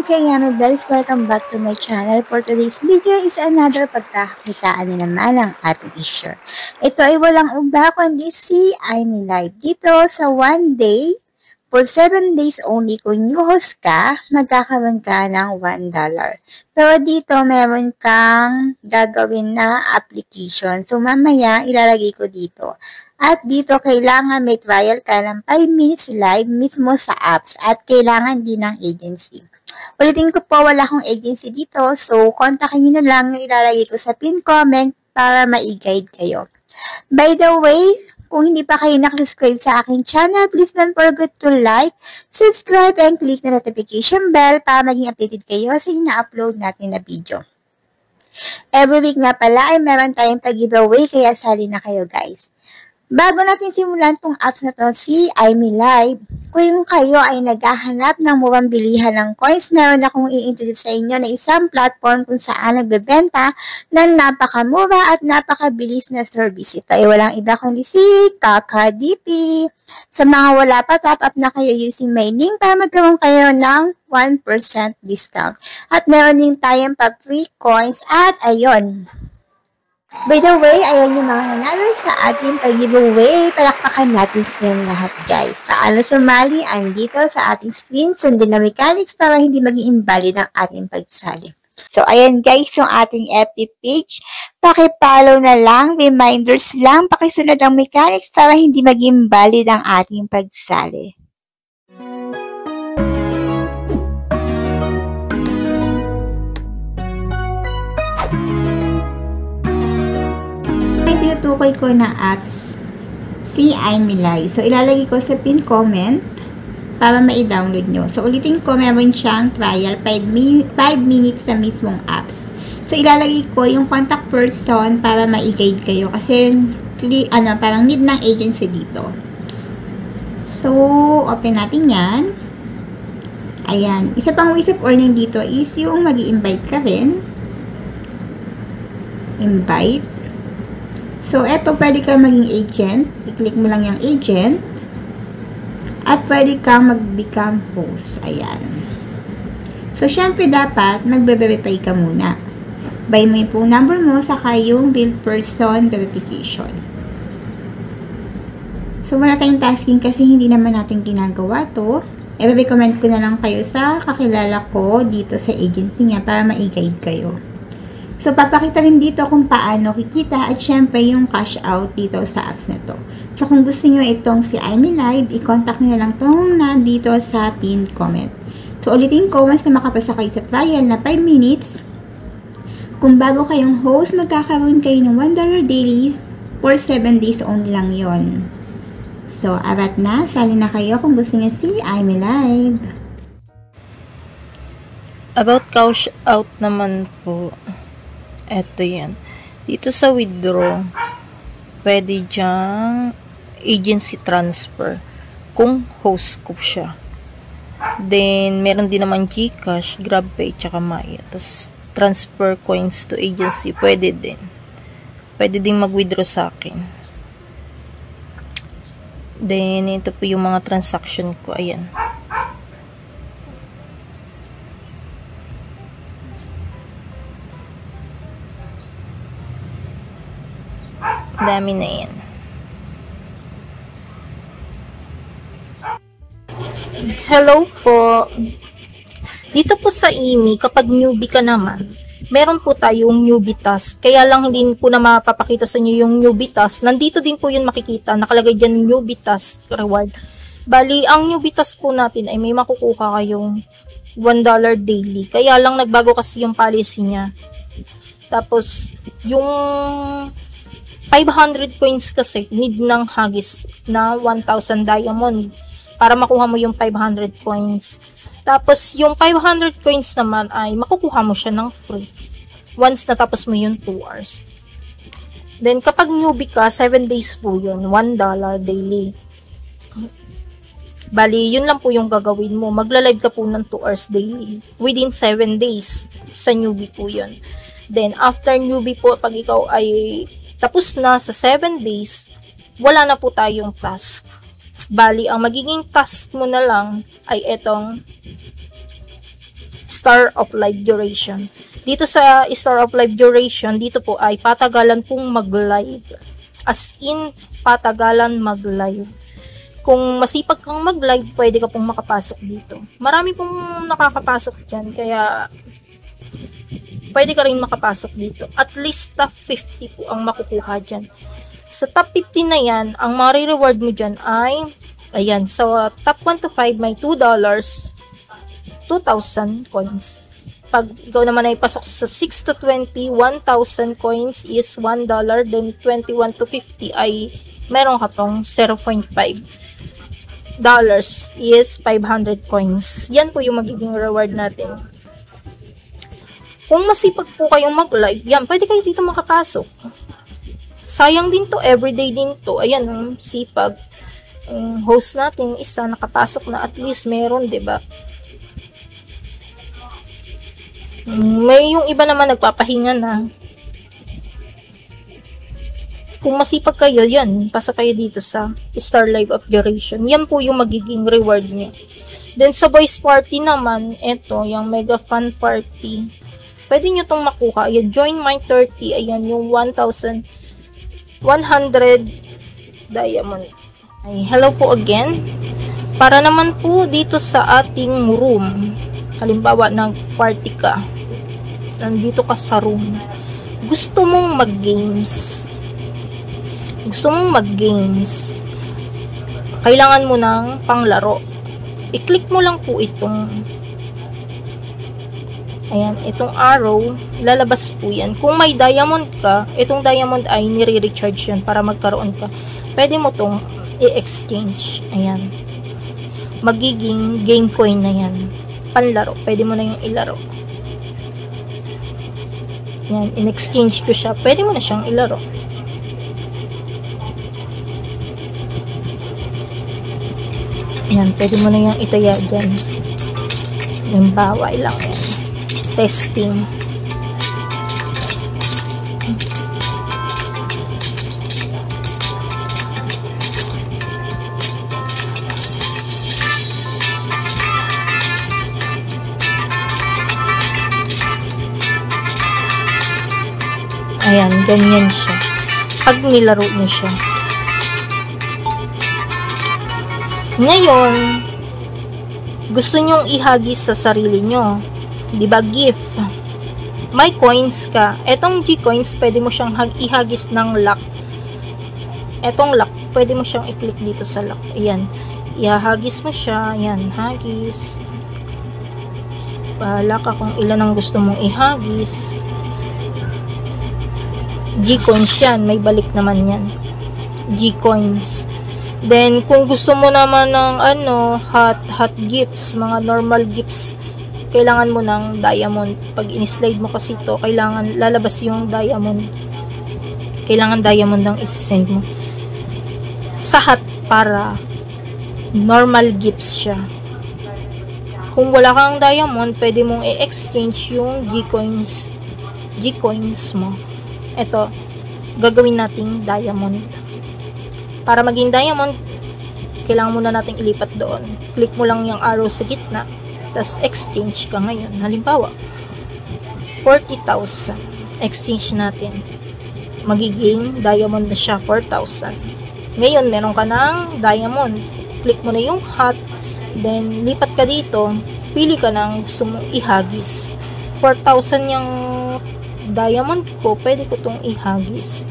Kayami Bells, welcome back to my channel. For today's video is another pagkakakitaan na naman ang ating issue. Ito ay walang iba kundi si Amy Live. Dito sa one day, for 7 days only, kung new host ka, magkakaroon ka ng $1. Pero dito, meron kang gagawin na application. So, mamaya, ilalagay ko dito. At dito, kailangan may trial ka ng 5 minutes live mismo sa apps. At kailangan din ng agency. Ulitin ko po, wala akong agency dito. So, kontakin nyo na lang yung ilalagay ko sa pin comment para ma-guide kayo. By the way, kung hindi pa kayo nakasubscribe sa aking channel, please don't forget to like, subscribe, and click the notification bell para maging updated kayo sa ina-upload natin na video. Every week nga pala ay meron tayong pag-giveaway, kaya sali na kayo guys. Bago natin simulan tong apps na to, si Amy Live, kung kayo ay naghahanap ng murang bilihan ng coins, meron akong i-introduce sa inyo na isang platform kung saan nagbebenta ng napakamura at napakabilis na service. Ito ay walang iba kundi si KakaDP. Sa mga wala pa, top up na kayo using my link para magkaroon kayo ng 1% discount. At meron din tayong pa-free coins at ayun. By the way, ayan yung mga nanalo sa ating pag-giveaway. Palakpakan natin silang lahat, guys. Paano sumali? Andito sa ating screen. Sundin na mechanics para hindi maging invalid ang ating pagsali. So, ayan guys, yung ating FB page. Pakipollow na lang, reminders lang, pakisunod ang mechanics para hindi maging invalid ang ating pagsali. Yung tinutukoy ko na apps, si Amy Live. So, ilalagay ko sa pin comment para ma-download nyo. So, ulitin ko, meron siyang trial, 5 minutes sa mismong apps. So, ilalagay ko yung contact person para ma-guide kayo kasi, parang need ng agency dito. So, open natin yan. Ayan. Isa pang ways of earning dito is yung mag-i-invite ka rin. Invite. So, eto, pwede kang maging agent. I-click mo lang yung agent. At pwede kang mag-become host. Ayan. So, syempre dapat, magbe-verify ka muna. By mo yung phone number mo, saka yung build person verification. So, wala tayong tasking kasi hindi naman natin ginagawa to. I-recommend ko na lang kayo sa kakilala ko dito sa agency niya para ma-guide kayo. So, papakita rin dito kung paano kikita at syempre yung cash out dito sa apps na to. So, kung gusto nyo itong si Amy Live, i-contact nyo na lang itong nandito sa pin comment. So, ulitin ko, once na makapasa kayo sa trial na 5 minutes, kung bago kayong host, magkakaroon kayo ng $1 daily for 7 days only lang yon. So, arat na, sali na kayo kung gusto nyo si Amy Live. About cash out naman po. Eto yan. Dito sa withdraw, pwede dyang agency transfer kung host ko siya. Then, meron din naman GCash, GrabPay, tsaka Maya. Tapos, transfer coins to agency, pwede din. Pwede din mag-withdraw sa akin. Then, ito po yung mga transaction ko. Ayan. Dami na yan. Hello po. Dito po sa Amy, kapag newbie ka naman, meron po tayong newbie task. Kaya lang hindi po na mapapakita sa inyo yung newbie task. Nandito din po yun makikita. Nakalagay dyan newbie task reward. Bali, ang newbie task po natin ay may makukuha kayong $1 daily. Kaya lang nagbago kasi yung policy niya. Tapos, yung 500 coins kasi need ng hagis na 1,000 diamond para makuha mo yung 500 coins. Tapos, yung 500 coins naman ay makukuha mo siya ng free once natapos mo yung 2 hours. Then, kapag newbie ka, 7 days po yun, $1 daily. Bali, yun lang po yung gagawin mo. Magla-live ka po ng 2 hours daily within 7 days. Sa newbie po yun. Then, after newbie po, pag ikaw ay tapos na sa 7 days, wala na po tayong task. Bali, ang magiging task mo na lang ay etong Star of Life Duration. Dito sa Star of Life Duration, dito po ay patagalan pong mag-live. As in, patagalan mag-live. Kung masipag kang mag-live, pwede ka pong makapasok dito. Marami pong nakakapasok dyan, kaya pwede ka rin makapasok dito. At least top 50 po ang makukuha dyan. Sa top 50 na yan, ang mare-reward mo dyan ay, ayan, sa top 1 to 5 may $2, 2,000 coins. Pag ikaw naman ay pasok sa 6 to 20, 1,000 coins is $1, then 21 to 50 ay meron ka pong 0.5 dollars is 500 coins. Yan po yung magiging reward natin. Kung masipag po kayong mag-live, yan, pwede kayo dito makapasok. Sayang din to, everyday din to. Ayan, sipag. Host natin, isa nakapasok na, at least meron, 'di ba? May yung iba naman nagpapahinga na. Kung masipag kayo, yan, pasok kayo dito sa Star Life of Duration. Yan po yung magiging reward niya. Then, sa voice party naman, ito, yung mega fun party. Pwede nyo itong makuha. Ayan, join my 30. Ayan, yung 1,100 diamond. Ay, hello po again. Para naman po dito sa ating room. Halimbawa, nag-party ka. Nandito ka sa room. Gusto mong mag-games. Kailangan mo ng panglaro. I-click mo lang po itong ayan, itong arrow, lalabas po yan. Kung may diamond ka, itong diamond ay nire-recharge yan para magkaroon ka. Pwede mo itong i-exchange. Ayan. Magiging game coin na yan. Panlaro. Pwede mo na yung ilaro. Ayan, in-exchange ko siya. Pwede mo na siyang ilaro. Yan, pwede mo na yung itaya dyan. Yung baway lang yan. Testing. Ayan, ganyan siya. Pag nilaro niyo siya. Ngayon, gusto nyong ihagis sa sarili nyo. Diba, gift? May coins ka. Etong G-coins, pwede mo siyang ihagis ng lock. Etong lock, pwede mo siyang i-click dito sa lock. Ayan. Ihagis mo siya. Ayan, hagis. Bahala ka kung ilan ang gusto mong ihagis. G-coins yan. May balik naman yan. G-coins. Then, kung gusto mo naman ng hot gifts, mga normal gifts, kailangan mo ng diamond. Pag in-slide mo kasi ito, kailangan lalabas yung diamond. Kailangan diamond ang isi-send mo. Sa hot para normal gifts siya. Kung wala kang diamond, pwede mong i-exchange yung G-coins mo. Ito, gagawin nating diamond. Para maging diamond, kailangan muna nating ilipat doon. Click mo lang yung arrow sa gitna, tapos exchange ka ngayon. Halimbawa, 40,000. Exchange natin. Magiging diamond na siya, 4,000. Ngayon, meron ka ng diamond. Click mo na yung hot, then lipat ka dito, pili ka ng gusto mong ihagis. 4,000 yung diamond ko, pwede ko itong ihagis.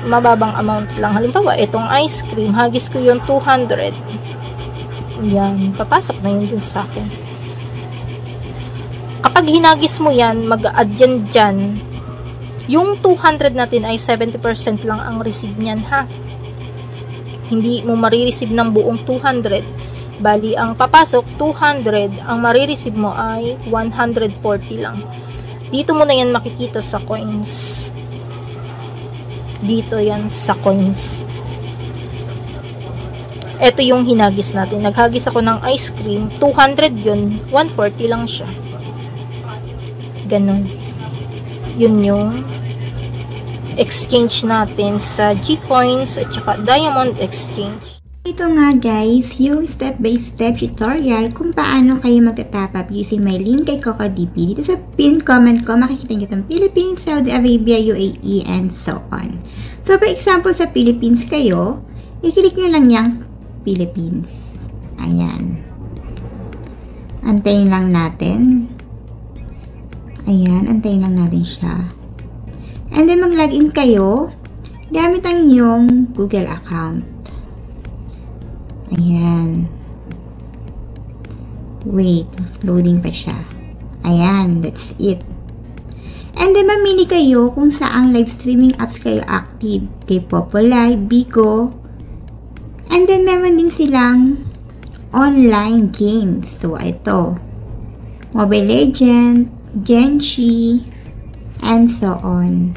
Mababang amount lang. Halimbawa, itong ice cream, hagis ko yung 200. Yan, papasok na yun din sa akin. Kapag hinagis mo yan, mag-add yan dyan. Yung 200 natin ay 70% lang ang receive niyan, ha? Hindi mo marireceive ng buong 200. Bali, ang papasok, 200. Ang marireceive mo ay 140 lang. Dito mo na yan makikita sa coins. Dito yan sa coins. Ito yung hinagis natin. Naghagis ako ng ice cream. 200 yun. 140 lang siya. Ganon. Yun yung exchange natin sa G-coins at saka diamond exchange. ito nga guys, yung step-by-step tutorial kung paano kayo magta-top up using my link kay CocoDP. Dito sa pin comment ko, makikita nyo itong Philippines, Saudi Arabia, UAE, and so on. So, for example, sa Philippines kayo, i-click nyo lang yung Philippines. Ayan. Antayin lang natin. Ayan, antayin lang natin siya. And then, mag-login kayo gamit ang inyong Google account. Ayan. Wait, loading pa siya. Ayan, that's it. And then, mamili kayo kung saang live streaming apps kayo active. Kay Popolive, Bigo. And then, meron din silang online games. So, ito. Mobile Legends, Genshi, and so on.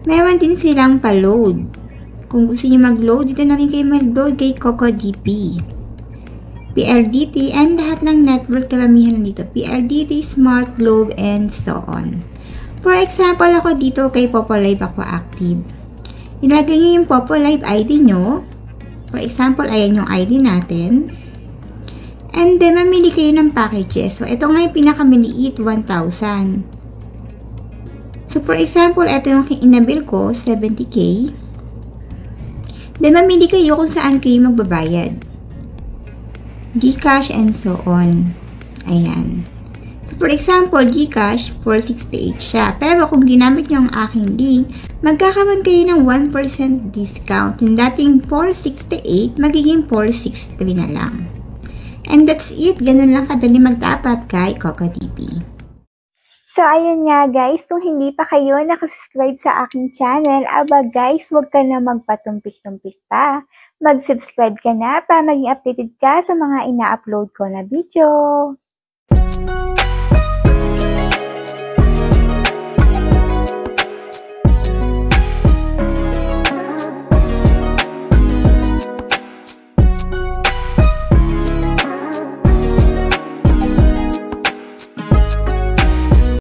Meron din silang pa-load. Kung gusto niyo mag-load, dito na rin kayo mag-load kay CocoDP. PLDT, and lahat ng network karamihan dito. PLDT, Smart Globe, and so on. For example, ako dito kay Popolive ako active. Ilagay niyo yung Popolive ID nyo. For example, ayan yung ID natin. And then, mamili kayo ng packages. So, ito nga yung pinakamaliit, 1,000. So, for example, ito yung inabil ko, 70K. Then, mamili kayo kung saan kayo magbabayad. GCash and so on. Ayan. So, for example, GCash, 468 siya. Pero kung ginamit nyo ang aking link, magkakaroon kayo ng 1% discount. Yung dating 468, magiging 463 na lang. And that's it. Ganun lang kadali mag-top up kay CocoDP. So, ayun nga guys, kung hindi pa kayo nakasubscribe sa aking channel, aba guys, huwag ka na magpatumpik-tumpik pa. Mag-subscribe ka na para maging updated ka sa mga ina-upload ko na video.